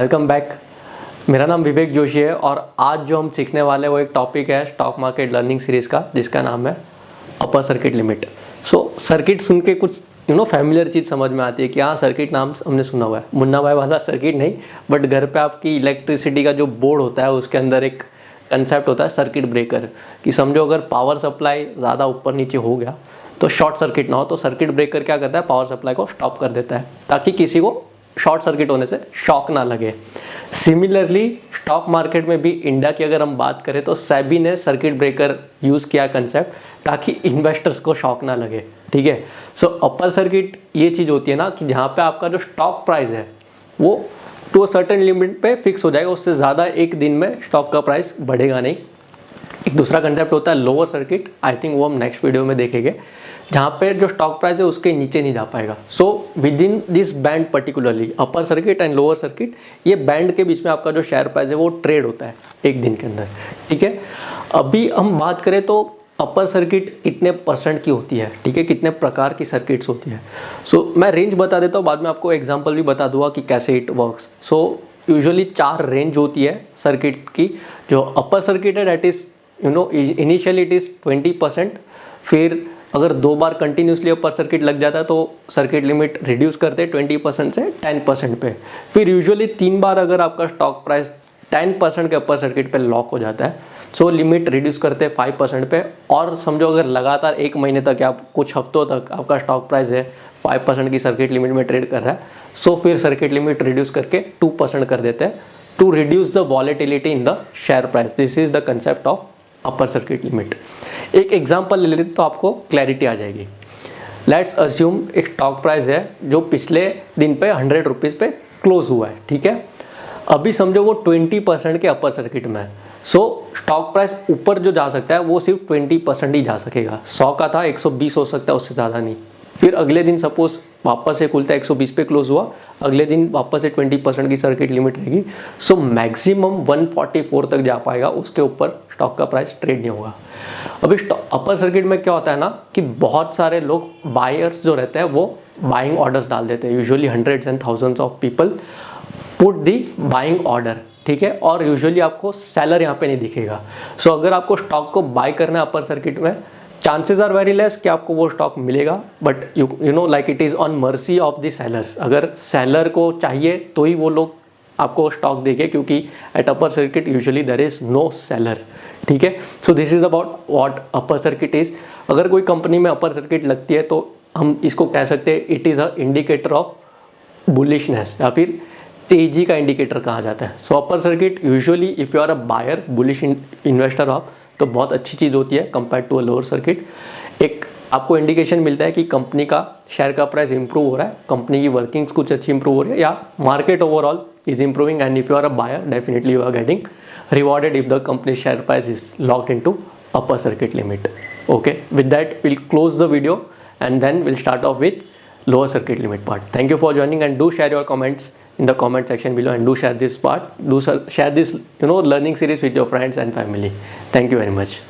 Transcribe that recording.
Welcome back. मेरा नाम विवेक जोशी है और आज जो हम सीखने वाले हैं वो एक टॉपिक है स्टॉक मार्केट लर्निंग सीरीज़ का, जिसका नाम है अपर सर्किट लिमिट। सर्किट सुन के कुछ फैमिलियर चीज़ समझ में आती है कि हाँ, सर्किट नाम हमने सुना हुआ है। मुन्ना भाई वाला सर्किट नहीं, बट घर पे आपकी इलेक्ट्रिसिटी का जो बोर्ड होता है उसके अंदर एक कंसेप्ट होता है सर्किट ब्रेकर, कि समझो अगर पावर सप्लाई ज़्यादा ऊपर नीचे हो गया तो शॉर्ट सर्किट ना हो, तो सर्किट ब्रेकर क्या करता है, पावर सप्लाई को स्टॉप कर देता है ताकि किसी को शॉर्ट सर्किट होने से शॉक ना लगे। सिमिलरली स्टॉक मार्केट में भी इंडिया की अगर हम बात करें तो सेबी ने सर्किट ब्रेकर यूज़ किया कंसेप्ट ताकि इन्वेस्टर्स को शॉक ना लगे। ठीक है। अपर सर्किट ये चीज़ होती है ना कि जहाँ पे आपका जो स्टॉक प्राइस है वो टू अ सर्टेन लिमिट पे फिक्स हो जाएगा, उससे ज़्यादा एक दिन में स्टॉक का प्राइस बढ़ेगा नहीं। एक दूसरा कंसेप्ट होता है लोअर सर्किट, आई थिंक वो हम नेक्स्ट वीडियो में देखेंगे, जहाँ पे जो स्टॉक प्राइस है उसके नीचे नहीं जा पाएगा। With in this band particularly upper circuit and lower circuit, ये बैंड के बीच में आपका जो शेयर प्राइस है वो ट्रेड होता है एक दिन के अंदर। ठीक है। अभी हम बात करें तो अपर सर्किट कितने परसेंट की होती है, ठीक है, कितने प्रकार की सर्किट्स होती है। मैं रेंज बता देता हूँ, बाद में आपको एग्जाम्पल भी बता दूंगा कि कैसे इट वर्क्स। यूजुअली 4 रेंज होती है सर्किट की। जो अपर सर्किट है that is initially it is 20%, फिर अगर 2 बार कंटिन्यूसली अपर सर्किट लग जाता है तो सर्किट लिमिट रिड्यूस करते हैं 20% से 10% पे। फिर यूजुअली 3 बार अगर आपका स्टॉक प्राइस 10% के अपर सर्किट पे लॉक हो जाता है लिमिट रिड्यूस करते हैं 5% पे। और समझो अगर लगातार 1 महीने तक या कुछ हफ्तों तक आपका स्टॉक प्राइस है 5% की सर्किट लिमिट में ट्रेड कर रहा है, फिर सर्किट लिमिट रिड्यूस करके 2% कर देते हैं to reduce the volatility in the share price. This is the concept of upper circuit limit. एक एग्जांपल ले लेते तो आपको क्लैरिटी आ जाएगी। लेट्स अज्यूम एक स्टॉक प्राइस है जो पिछले दिन पे 100 रुपीज़ पे क्लोज हुआ है। ठीक है। अभी समझो वो 20% के अपर सर्किट में है। स्टॉक प्राइस ऊपर जो जा सकता है वो सिर्फ 20% ही जा सकेगा। 100 का था 120 हो सकता है, उससे ज़्यादा नहीं। फिर अगले दिन सपोज वापस से खुलता है 120 पे क्लोज हुआ, अगले दिन वापस से 20% की सर्किट लिमिट रहेगी। मैक्सिमम 144 तक जा पाएगा, उसके ऊपर स्टॉक का प्राइस ट्रेड नहीं होगा। अभी अपर सर्किट में क्या होता है ना कि बहुत सारे लोग बायर्स जो रहते हैं वो बाइंग ऑर्डर्स डाल देते हैं। Usually hundreds and thousands of people put the buying order. ठीक है। और यूजुअली आपको सेलर यहाँ पे नहीं दिखेगा। अगर आपको स्टॉक को बाय करना है अपर सर्किट में, चांसेस आर वेरी लेस कि आपको वो स्टॉक मिलेगा, but you know like it is on mercy of the sellers. अगर सेलर को चाहिए तो ही वो लोग आपको स्टॉक देंगे, क्योंकि at upper circuit usually there is no seller. ठीक है। This is about what upper circuit is. अगर कोई कंपनी में अपर सर्किट लगती है तो हम इसको कह सकते हैं it is a indicator of bullishness, या फिर तेजी का इंडिकेटर कहा जाता है। Upper circuit usually if you are a buyer bullish investor आप, तो बहुत अच्छी चीज़ होती है compare to a lower circuit. एक आपको इंडिकेशन मिलता है कि कंपनी का शेयर का प्राइस इंप्रूव हो रहा है, कंपनी की वर्किंग्स कुछ अच्छी इंप्रूव हो रही है, या market overall is improving, and if you are a buyer definitely you are getting rewarded if the company share price is locked into upper circuit limit. Okay, with that we'll close the video and then we'll start off with lower circuit limit part. Thank you for joining, and do share your comments in the comment section below, and do share this part, share this learning series with your friends and family. Thank you very much.